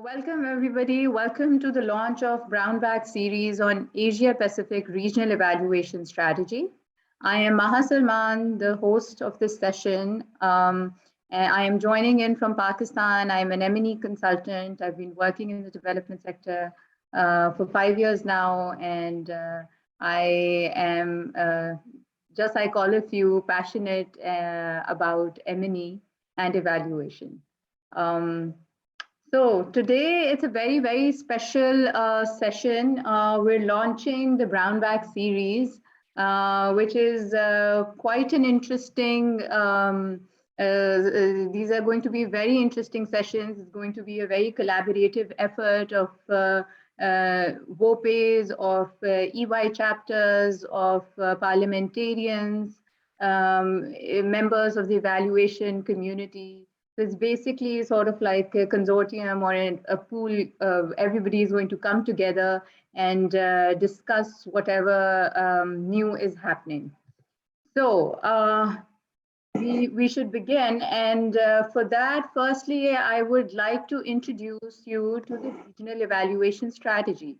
Welcome everybody. Welcome to the launch of Brownback series on Asia Pacific Regional Evaluation Strategy. I am Maha Salman, the host of this session. And I am joining in from Pakistan. I'm an M&E consultant. I've been working in the development sector for 5 years now, and I am, just like all of you, passionate about M&E and evaluation. So today it's a very, very special session. We're launching the Brownback series, which is quite an interesting, these are going to be very interesting sessions. It's going to be a very collaborative effort of WOPEs, of EY chapters, of parliamentarians, members of the evaluation community. So it's basically sort of like a consortium or a pool. Everybody is going to come together and discuss whatever new is happening. So we should begin. And for that, firstly, I would like to introduce you to the regional evaluation strategy.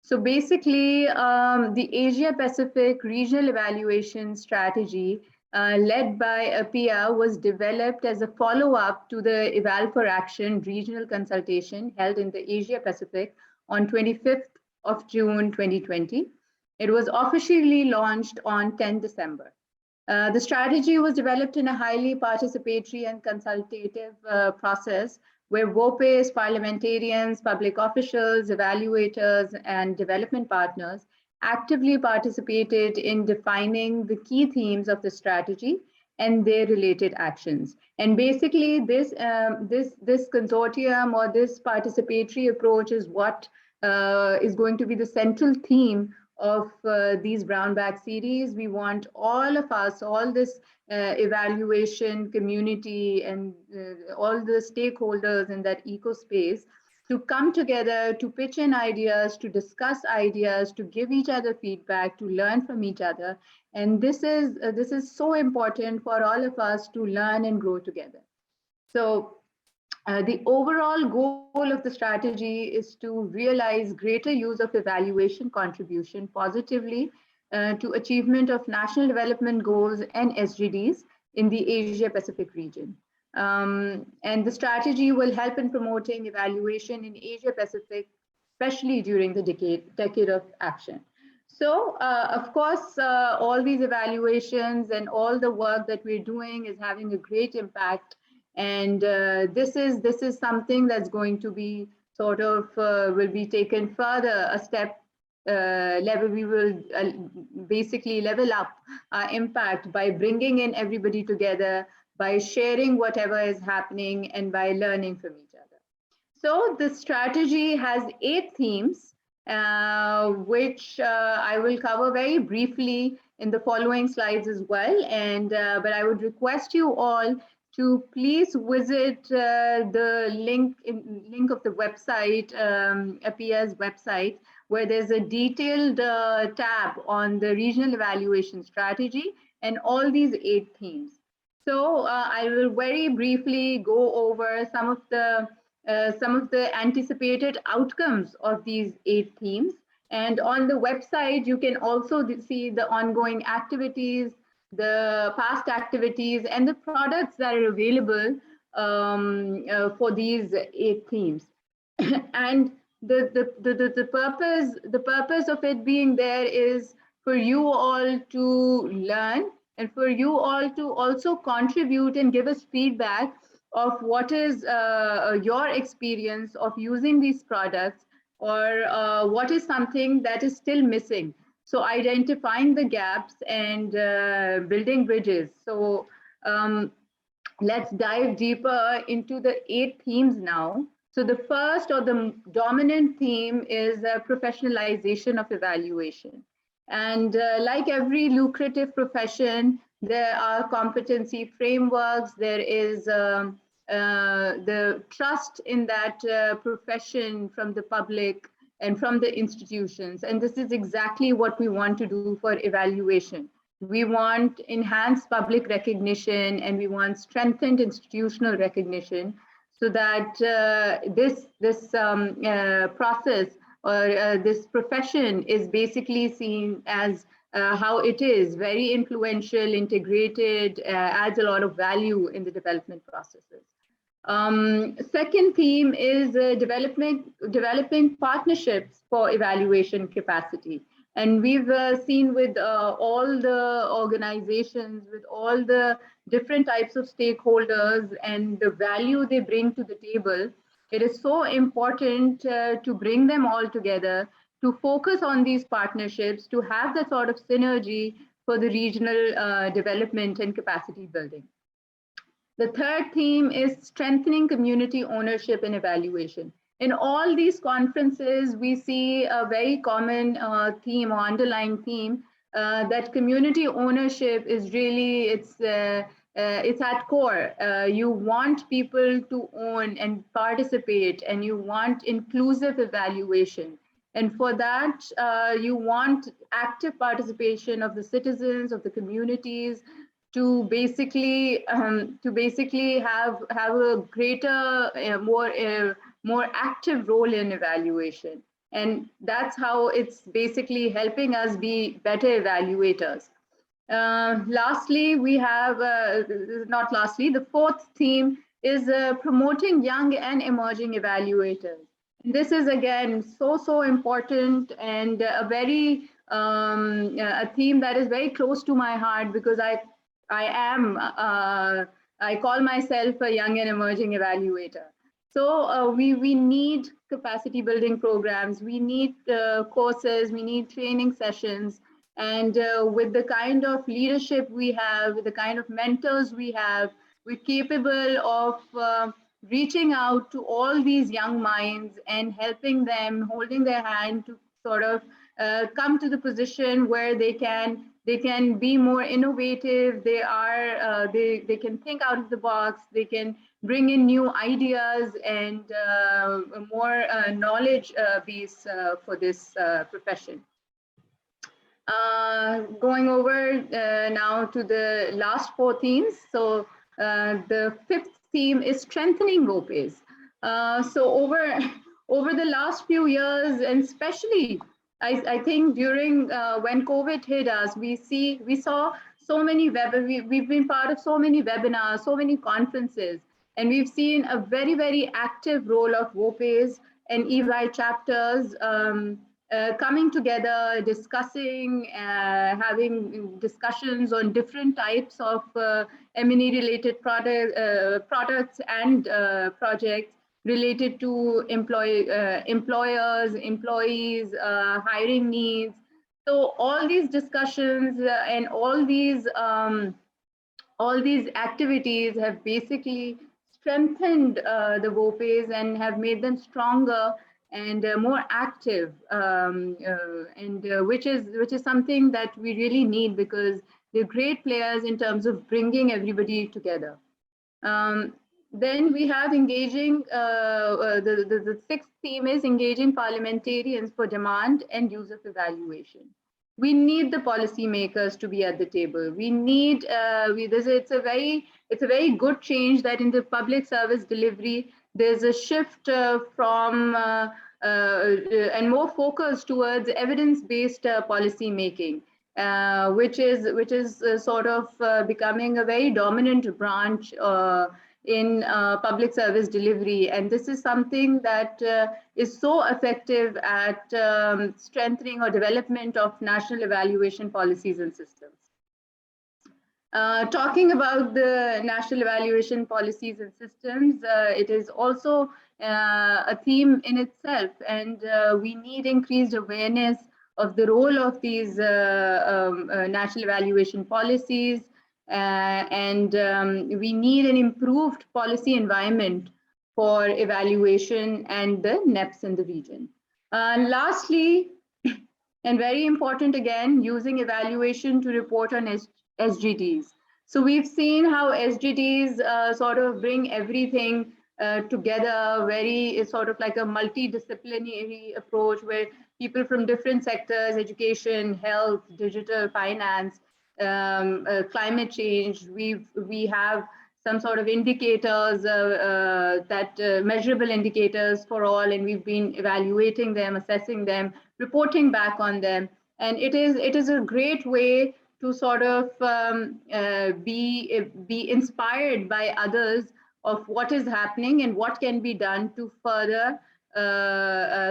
So basically, the Asia Pacific Regional Evaluation Strategy led by APIA was developed as a follow-up to the Eval for Action regional consultation held in the Asia Pacific on 25th of June 2020. It was officially launched on 10 December. The strategy was developed in a highly participatory and consultative process where WOPEs, parliamentarians, public officials, evaluators, and development partners actively participated in defining the key themes of the strategy and their related actions. And basically, this consortium or this participatory approach is what is going to be the central theme of these Brownback series. We want all of us, all this evaluation community and all the stakeholders in that ecospace to come together, to pitch in ideas, to discuss ideas, to give each other feedback, to learn from each other. And this is so important for all of us to learn and grow together. So the overall goal of the strategy is to realize greater use of evaluation contribution positively to achievement of national development goals and SDGs in the Asia Pacific region. And the strategy will help in promoting evaluation in Asia Pacific, especially during the decade of action. So, of course, all these evaluations and all the work that we're doing is having a great impact. And this is something that's going to be sort of will be taken further a step level. We will basically level up our impact by bringing in everybody together, by sharing whatever is happening, and by learning from each other. So the strategy has 8 themes, which I will cover very briefly in the following slides as well. And but I would request you all to please visit the link of the website, APIA's website, where there's a detailed tab on the regional evaluation strategy and all these 8 themes. So I will very briefly go over some of the anticipated outcomes of these 8 themes. And on the website, you can also see the ongoing activities, the past activities, and the products that are available for these 8 themes. And the purpose of it being there is for you all to learn, and for you all to also contribute and give us feedback of what is your experience of using these products, or what is something that is still missing. So identifying the gaps and building bridges. So let's dive deeper into the 8 themes now. So the first or the dominant theme is professionalization of evaluation. And like every lucrative profession, there are competency frameworks. There is the trust in that profession from the public and from the institutions. And this is exactly what we want to do for evaluation. We want enhanced public recognition, and we want strengthened institutional recognition, so that this process or this profession is basically seen as how it is very influential, integrated, adds a lot of value in the development processes. Second theme is developing partnerships for evaluation capacity. And we've seen with all the organizations, with all the different types of stakeholders and the value they bring to the table, it is so important to bring them all together, to focus on these partnerships, to have that sort of synergy for the regional development and capacity building. The third theme is strengthening community ownership and evaluation. In all these conferences, we see a very common theme or underlying theme that community ownership is really, it's at core. You want people to own and participate, and you want inclusive evaluation. And for that, you want active participation of the citizens, of the communities, to basically have a greater, more active role in evaluation. And that's how it's basically helping us be better evaluators. Lastly, we have, not lastly, the fourth theme is promoting young and emerging evaluators. And this is again so important, and a theme that is very close to my heart, because I call myself a young and emerging evaluator. So we need capacity building programs, we need courses, we need training sessions. And with the kind of leadership we have, with the kind of mentors we have, we're capable of reaching out to all these young minds and helping them, holding their hand to sort of come to the position where they can be more innovative. They can think out of the box. They can bring in new ideas and more knowledge base for this profession. Going over now to the last four themes. So the fifth theme is strengthening VOPEs. So over the last few years, and especially I think during when COVID hit us, we saw so many we've been part of so many webinars, so many conferences, and we've seen a very active role of VOPEs and EY chapters coming together, discussing, having discussions on different types of M&E related products and projects related to employers, employees, hiring needs. So all these discussions and all these activities have basically strengthened the VOPEs and have made them stronger and more active, which is something that we really need, because they're great players in terms of bringing everybody together. Then we have engaging, the sixth theme is engaging parliamentarians for demand and use of evaluation. We need the policymakers to be at the table. We need, it's a very good change that in the public service delivery, there's a shift from and more focus towards evidence-based policy making, which is sort of becoming a very dominant branch in public service delivery. And this is something that is so effective at strengthening or development of national evaluation policies and systems. Talking about the national evaluation policies and systems, it is also a theme in itself, and we need increased awareness of the role of these national evaluation policies, and we need an improved policy environment for evaluation and the NEPs in the region. Lastly, and very important again, using evaluation to report on SGDs. So we've seen how SGDs sort of bring everything together, very sort of like a multidisciplinary approach where people from different sectors, education, health, digital, finance, climate change, we have some sort of indicators, measurable indicators for all, and we've been evaluating them, assessing them, reporting back on them. And it is a great way to sort of be inspired by others of what is happening and what can be done to further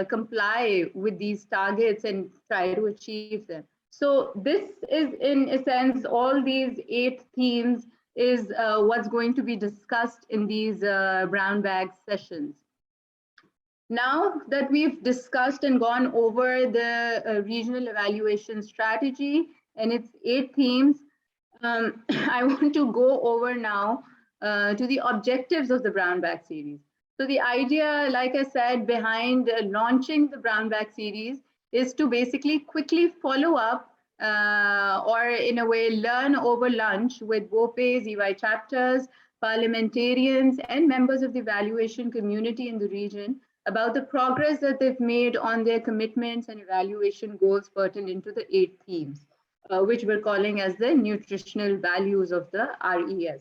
comply with these targets and try to achieve them. So this is, in a sense, all these 8 themes is what's going to be discussed in these Brownback sessions. Now that we've discussed and gone over the regional evaluation strategy and its 8 themes, I want to go over now to the objectives of the Brownback series. So the idea, like I said, behind launching the Brownback series is to basically quickly follow up or in a way learn over lunch with WOPEs, EY chapters, parliamentarians, and members of the evaluation community in the region about the progress that they've made on their commitments and evaluation goals pertinent to the 8 themes, which we're calling as the nutritional values of the RES.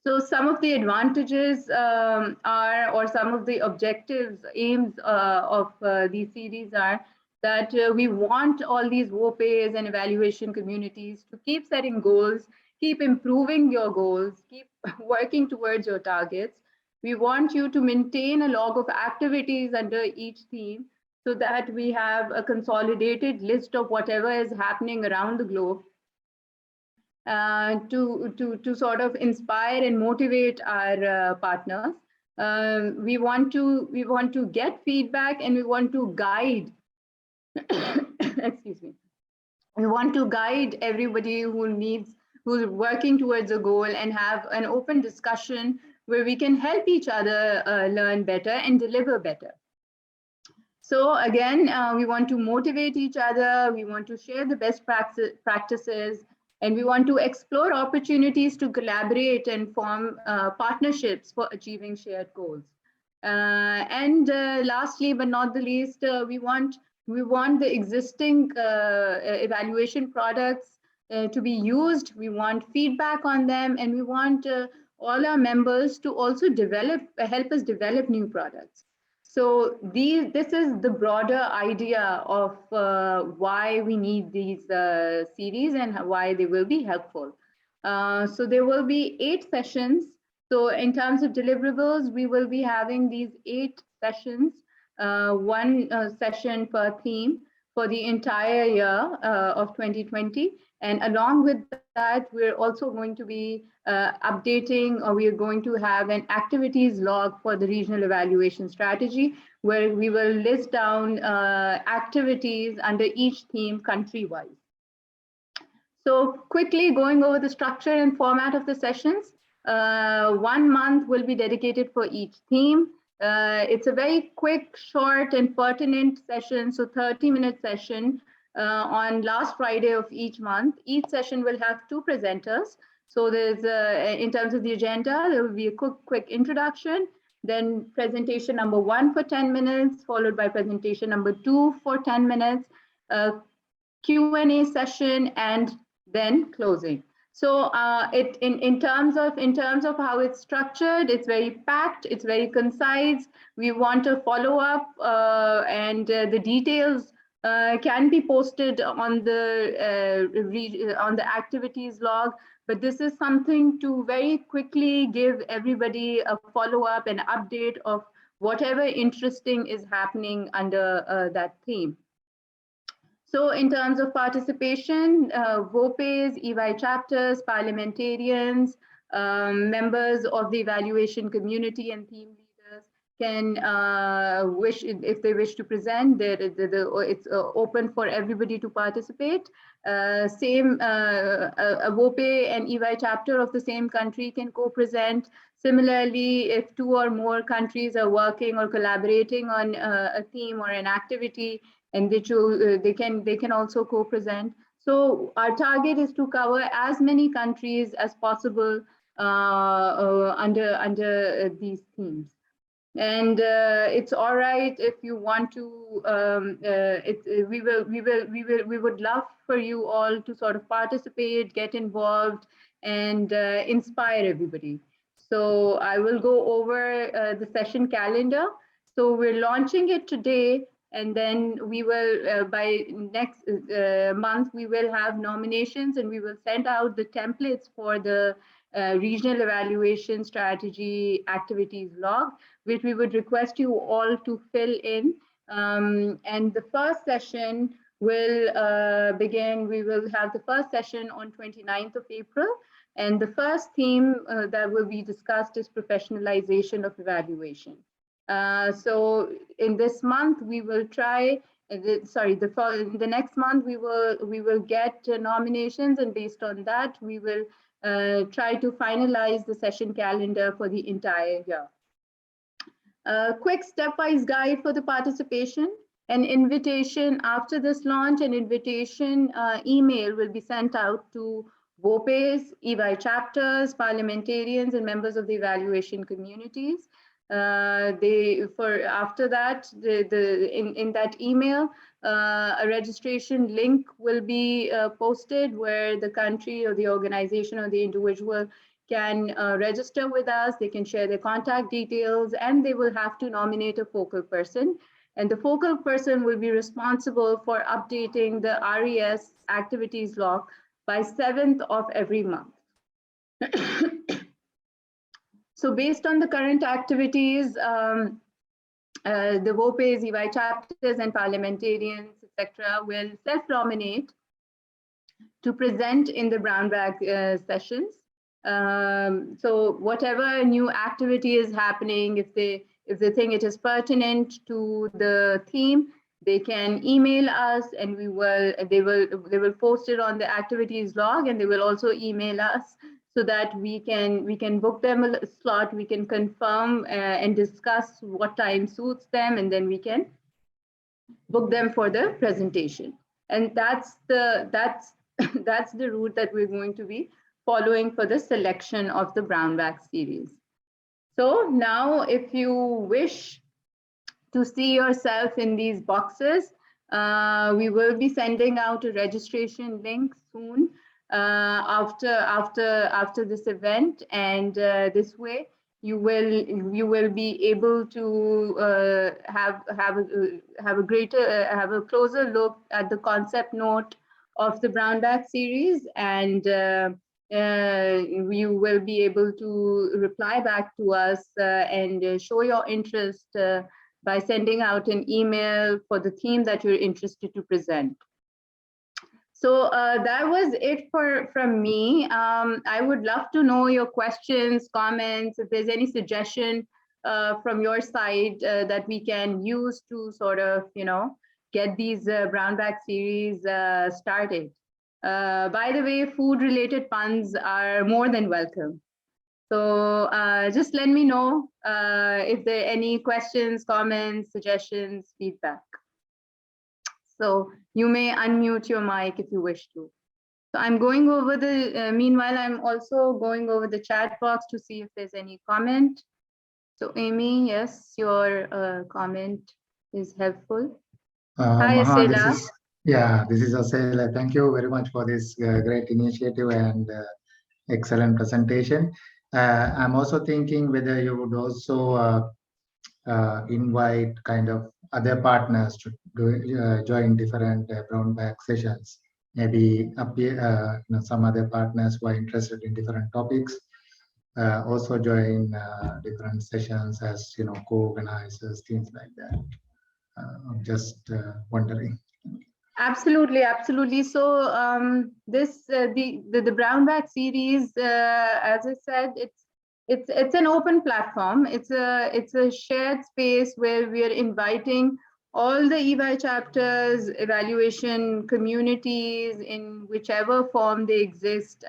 So some of the advantages or some of the objectives, aims of these series are that we want all these WOPEs and evaluation communities to keep setting goals, keep improving your goals, keep working towards your targets. We want you to maintain a log of activities under each theme so that we have a consolidated list of whatever is happening around the globe to sort of inspire and motivate our partners. We want to get feedback, and we want to guide excuse me. We want to guide everybody who's working towards a goal and have an open discussion where we can help each other learn better and deliver better. So again, we want to motivate each other, we want to share the best practices, and we want to explore opportunities to collaborate and form partnerships for achieving shared goals. And lastly, but not the least, we want the existing evaluation products to be used. We want feedback on them, and we want all our members to also help us develop new products. So this is the broader idea of why we need these series and why they will be helpful. So there will be 8 sessions. So in terms of deliverables, we will be having these 8 sessions, 1 session per theme for the entire year of 2020. And along with that, we're also going to be updating, or we are going to have an activities log for the regional evaluation strategy, where we will list down activities under each theme country-wise. So quickly going over the structure and format of the sessions. 1 month will be dedicated for each theme. It's a very quick, short, and pertinent session, so 30-minute session on last Friday of each month. Each session will have 2 presenters. So there's, in terms of the agenda, there will be a quick introduction, then presentation number 1 for 10 minutes, followed by presentation number 2 for 10 minutes, Q&A session, and then closing. So in terms of how it's structured, it's very packed, it's very concise. We want to follow up, and the details can be posted on the activities log. But this is something to very quickly give everybody a follow-up and update of whatever interesting is happening under that theme. So in terms of participation, WOPEs, EY chapters, parliamentarians, members of the evaluation community and theme leaders can if they wish to present, it's open for everybody to participate. Same, a WOPE and EY chapter of the same country can co-present. Similarly, if 2 or more countries are working or collaborating on a theme or an activity, and they can also co-present. So our target is to cover as many countries as possible under these themes. And it's all right if you want to. We would love for you all to sort of participate, get involved, and inspire everybody. So I will go over the session calendar. So we're launching it today, and then we will, by next month, we will have nominations, and we will send out the templates for the regional evaluation strategy activities log, which we would request you all to fill in. And the first session will begin. We will have the first session on 29th of April. And the first theme that will be discussed is professionalization of evaluation. So in this month, we will try, the next month, we will get nominations, and based on that, we will try to finalize the session calendar for the entire year. A quick stepwise guide for the participation. An invitation after this launch, an invitation email will be sent out to VOPEs, EY chapters, parliamentarians, and members of the evaluation communities. After that, in that email, a registration link will be posted where the country or the organization or the individual can register with us. They can share their contact details, and they will have to nominate a focal person. And the focal person will be responsible for updating the RES activities log by 7th of every month. So based on the current activities, the VOPEs, EY chapters, and parliamentarians, etc., will self-nominate to present in the Brownback sessions. So whatever new activity is happening, if they think it is pertinent to the theme, they can email us, and they will post it on the activities log, and they will also email us so that we can book them a slot, we can confirm and discuss what time suits them, and then we can book them for the presentation. And that's the route that we're going to be following for the selection of the Brownback series. So now, if you wish to see yourself in these boxes, we will be sending out a registration link soon after this event, and this way you will be able to have a closer look at the concept note of the Brownback series, and you will be able to reply back to us and show your interest by sending out an email for the theme that you're interested to present. So that was it from me. I would love to know your questions, comments, if there's any suggestion from your side that we can use to sort of, get these Brownback series started. By the way, food-related puns are more than welcome. So just let me know if there are any questions, comments, suggestions, feedback. So you may unmute your mic if you wish to. So I'm going over meanwhile, I'm also going over the chat box to see if there's any comment. So Amy, yes, your comment is helpful. Hi, Asela. This is Asela. Thank you very much for this great initiative and excellent presentation. I'm also thinking whether you would also invite kind of other partners to join different Brownback sessions. Maybe some other partners who are interested in different topics also join different sessions as co-organizers, things like that. I'm just wondering. Absolutely, absolutely. So the Brownback series, as I said, it's an open platform. It's a shared space where we are inviting all the EY chapters, evaluation communities in whichever form they exist,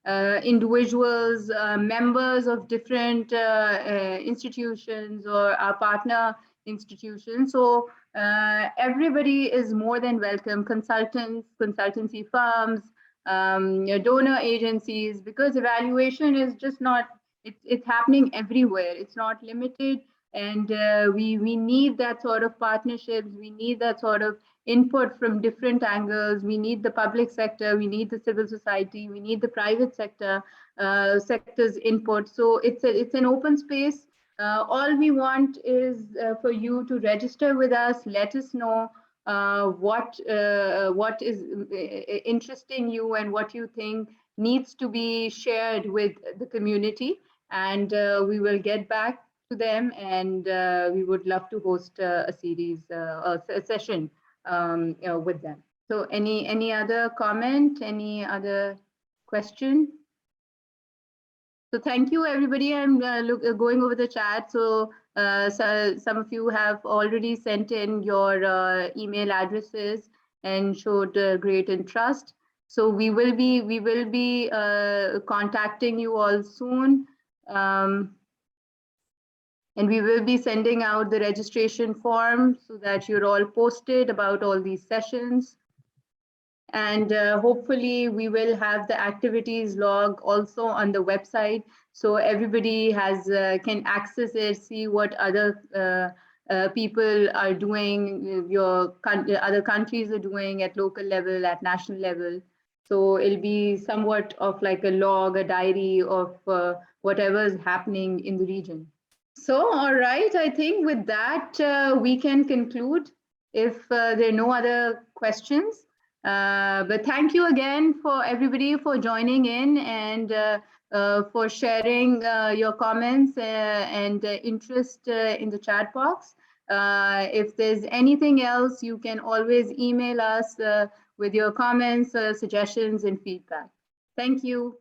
individuals, members of different institutions or our partner institutions. So everybody is more than welcome, consultants, consultancy firms, donor agencies, because evaluation is just not, it's happening everywhere. It's not limited And we need that sort of partnerships. We need that sort of input from different angles. We need the public sector, we need the civil society, we need the private sector's input. So it's an open space. All we want is for you to register with us. Let us know what is interesting you and what you think needs to be shared with the community, and we will get back to them, and we would love to host a series, a session with them. So any other comment, any other question? So thank you, everybody. I'm going over the chat. So some of you have already sent in your email addresses and showed great interest. So we will be contacting you all soon. And we will be sending out the registration form so that you're all posted about all these sessions. And hopefully we will have the activities log also on the website, so everybody can access it, see what other people are doing, other countries are doing at local level, at national level. So it'll be somewhat of like a log, a diary of whatever is happening in the region. So, all right, I think with that, we can conclude if there are no other questions. But thank you again for everybody for joining in and for sharing your comments and interest in the chat box. If there's anything else, you can always email us with your comments, suggestions, and feedback. Thank you.